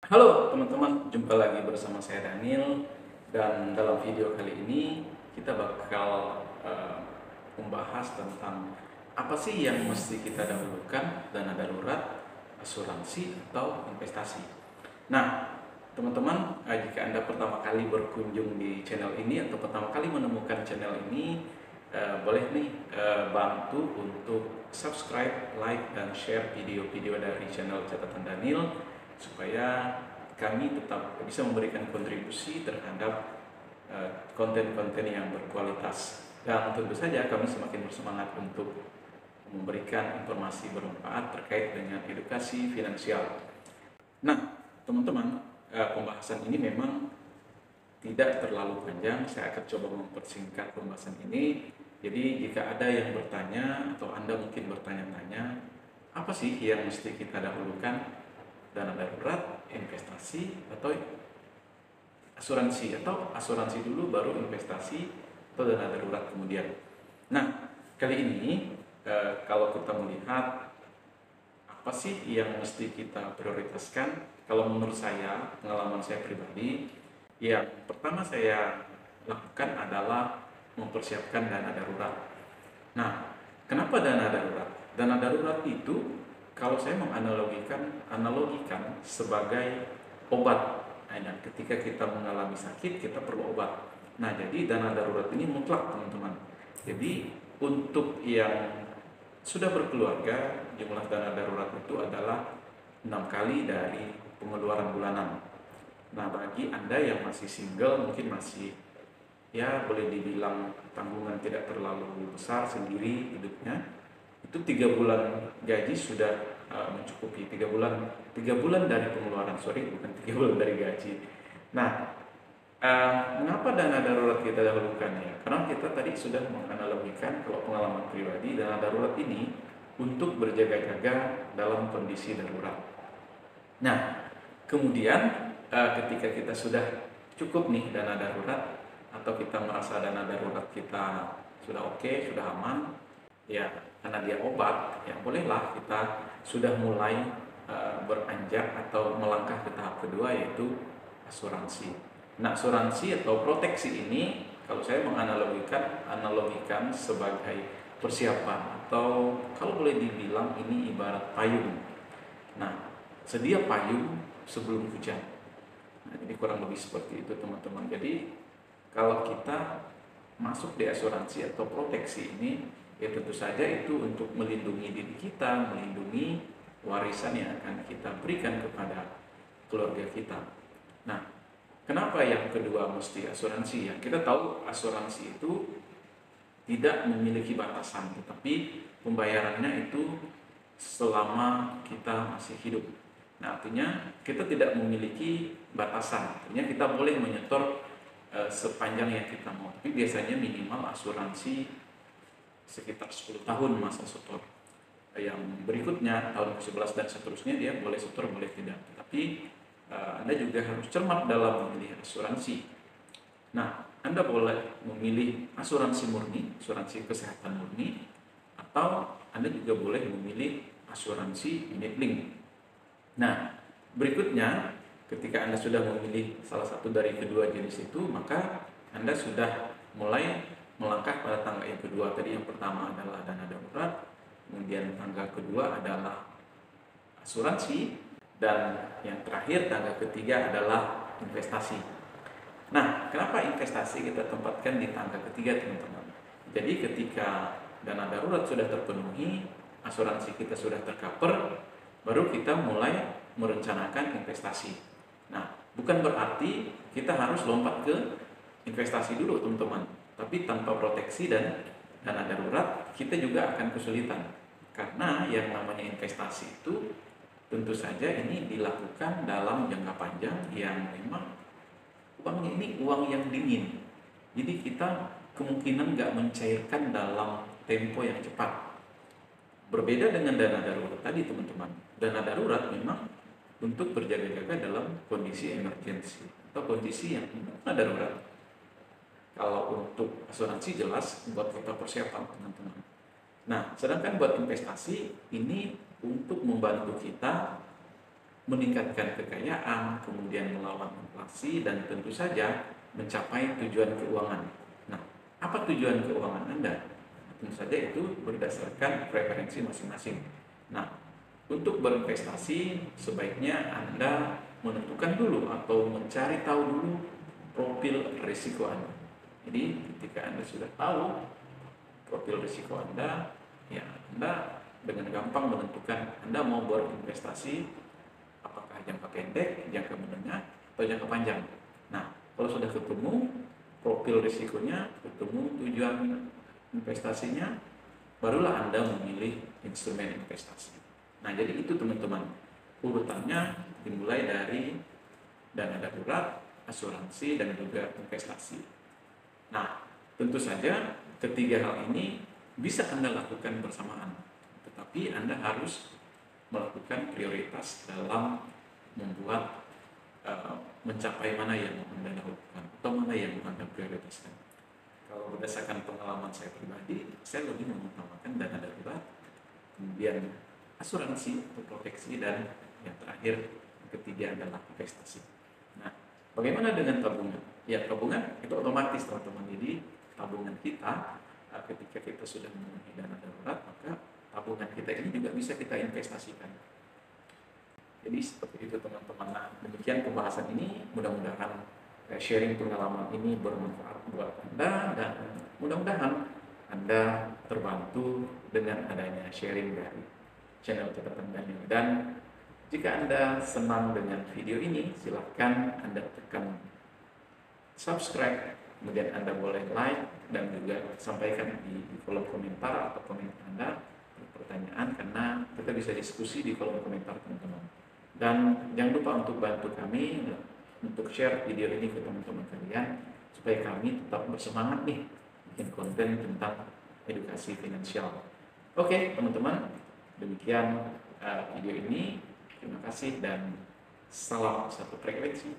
Halo teman-teman, jumpa lagi bersama saya Daniel. Dan dalam video kali ini kita bakal membahas tentang apa sih yang mesti kita dahulukan: dana darurat, asuransi, atau investasi. Nah, teman-teman, jika Anda pertama kali berkunjung di channel ini atau pertama kali menemukan channel ini, boleh nih bantu untuk subscribe, like, dan share video-video dari channel Catatan Daniel supaya kami tetap bisa memberikan kontribusi terhadap konten-konten yang berkualitas. Dan tentu saja kami semakin bersemangat untuk memberikan informasi bermanfaat terkait dengan edukasi finansial. Nah, teman-teman, pembahasan ini memang tidak terlalu panjang. Saya akan coba mempersingkat pembahasan ini. Jadi jika ada yang bertanya atau Anda mungkin bertanya-tanya, apa sih yang mesti kita dahulukan? Dana darurat, investasi, atau asuransi? Atau asuransi dulu baru investasi, atau dana darurat kemudian? Nah, kali ini kalau kita melihat apa sih yang mesti kita prioritaskan, kalau menurut saya, pengalaman saya pribadi, yang pertama saya lakukan adalah mempersiapkan dana darurat. Nah, kenapa dana darurat? Dana darurat itu kalau saya analogikan sebagai obat. Nah, ketika kita mengalami sakit, kita perlu obat. Nah, jadi dana darurat ini mutlak, teman-teman. Jadi untuk yang sudah berkeluarga, jumlah dana darurat itu adalah 6 kali dari pengeluaran bulanan. Nah, bagi Anda yang masih single, mungkin masih, ya boleh dibilang tanggungan tidak terlalu besar sendiri hidupnya, itu 3 bulan gaji sudah mencukupi. 3 bulan dari pengeluaran, sorry, bukan 3 bulan dari gaji. Nah, mengapa dana darurat kita dahulukan ya? Karena kita tadi sudah menganalogikan, kalau pengalaman pribadi, dana darurat ini untuk berjaga-jaga dalam kondisi darurat. Nah, kemudian ketika kita sudah cukup nih dana darurat, atau kita merasa dana darurat kita sudah oke, sudah aman, ya karena dia obat, ya bolehlah kita sudah mulai beranjak atau melangkah ke tahap kedua, yaitu asuransi. Nah, asuransi atau proteksi ini kalau saya analogikan sebagai persiapan, atau kalau boleh dibilang ini ibarat payung. Nah, sedia payung sebelum hujan. Nah, jadi kurang lebih seperti itu, teman-teman. Jadi kalau kita masuk di asuransi atau proteksi ini, ya tentu saja itu untuk melindungi diri kita, melindungi warisan yang akan kita berikan kepada keluarga kita. Nah, kenapa yang kedua mesti asuransi? Ya, kita tahu asuransi itu tidak memiliki batasan, tetapi pembayarannya itu selama kita masih hidup. Nah, artinya kita tidak memiliki batasan, artinya kita boleh menyetor sepanjang yang kita mau. Tapi biasanya minimal asuransi sekitar 10 tahun masa setor. Yang berikutnya tahun ke-11 dan seterusnya dia boleh setor, boleh tidak. Tapi Anda juga harus cermat dalam memilih asuransi. Nah, Anda boleh memilih asuransi murni, asuransi kesehatan murni, atau Anda juga boleh memilih asuransi unit link. Nah, berikutnya ketika Anda sudah memilih salah satu dari kedua jenis itu, maka Anda sudah mulai melangkah pada tangga yang kedua. Tadi yang pertama adalah dana darurat, kemudian tangga kedua adalah asuransi, dan yang terakhir tangga ketiga adalah investasi. Nah, kenapa investasi kita tempatkan di tangga ketiga, teman-teman? Jadi ketika dana darurat sudah terpenuhi, asuransi kita sudah tercover, baru kita mulai merencanakan investasi. Nah, bukan berarti kita harus lompat ke investasi dulu, teman-teman. Tapi tanpa proteksi dan dana darurat, kita juga akan kesulitan. Karena yang namanya investasi itu tentu saja ini dilakukan dalam jangka panjang, yang memang uangnya ini uang yang dingin. Jadi kita kemungkinan nggak mencairkan dalam tempo yang cepat. Berbeda dengan dana darurat tadi, teman-teman. Dana darurat memang untuk berjaga-jaga dalam kondisi emergensi atau kondisi yang darurat. Kalau untuk asuransi jelas buat kita persiapan, teman-teman. Nah, sedangkan buat investasi ini untuk membantu kita meningkatkan kekayaan, kemudian melawan inflasi, dan tentu saja mencapai tujuan keuangan. Nah, apa tujuan keuangan Anda? Tentu saja itu berdasarkan preferensi masing-masing. Nah, untuk berinvestasi sebaiknya Anda menentukan dulu atau mencari tahu dulu profil risiko Anda. Jadi ketika Anda sudah tahu profil risiko Anda, ya Anda dengan gampang menentukan Anda mau berinvestasi apakah jangka pendek, jangka menengah, atau jangka panjang. Nah, kalau sudah ketemu profil risikonya, ketemu tujuan investasinya, barulah Anda memilih instrumen investasi. Nah, jadi itu teman-teman, urutannya dimulai dari dana darurat, asuransi, dan juga investasi. Nah, tentu saja ketiga hal ini bisa Anda lakukan bersamaan, tetapi Anda harus melakukan prioritas dalam membuat mencapai mana yang mau Anda lakukan atau mana yang mau Anda prioritaskan. Kalau berdasarkan pengalaman saya pribadi, saya lebih mengutamakan dana darurat, kemudian asuransi atau proteksi, dan yang terakhir, yang ketiga adalah investasi. Nah, bagaimana dengan tabungan? Ya, tabungan itu otomatis teman-teman. Jadi tabungan kita ketika kita sudah memenuhi dana darurat, maka tabungan kita ini juga bisa kita investasikan. Jadi seperti itu teman-teman. Nah, demikian pembahasan ini, mudah-mudahan sharing pengalaman ini bermanfaat buat Anda, dan mudah-mudahan Anda terbantu dengan adanya sharing dari channel Catatan Daniel. Dan jika Anda senang dengan video ini, silahkan Anda tekan subscribe, kemudian Anda boleh like dan juga sampaikan di kolom komentar atau komen Anda pertanyaan, karena kita bisa diskusi di kolom komentar teman-teman. Dan jangan lupa untuk bantu kami untuk share video ini ke teman-teman kalian supaya kami tetap bersemangat nih bikin konten tentang edukasi finansial. Oke teman-teman, demikian video ini. Terima kasih dan salam satu frekuensi.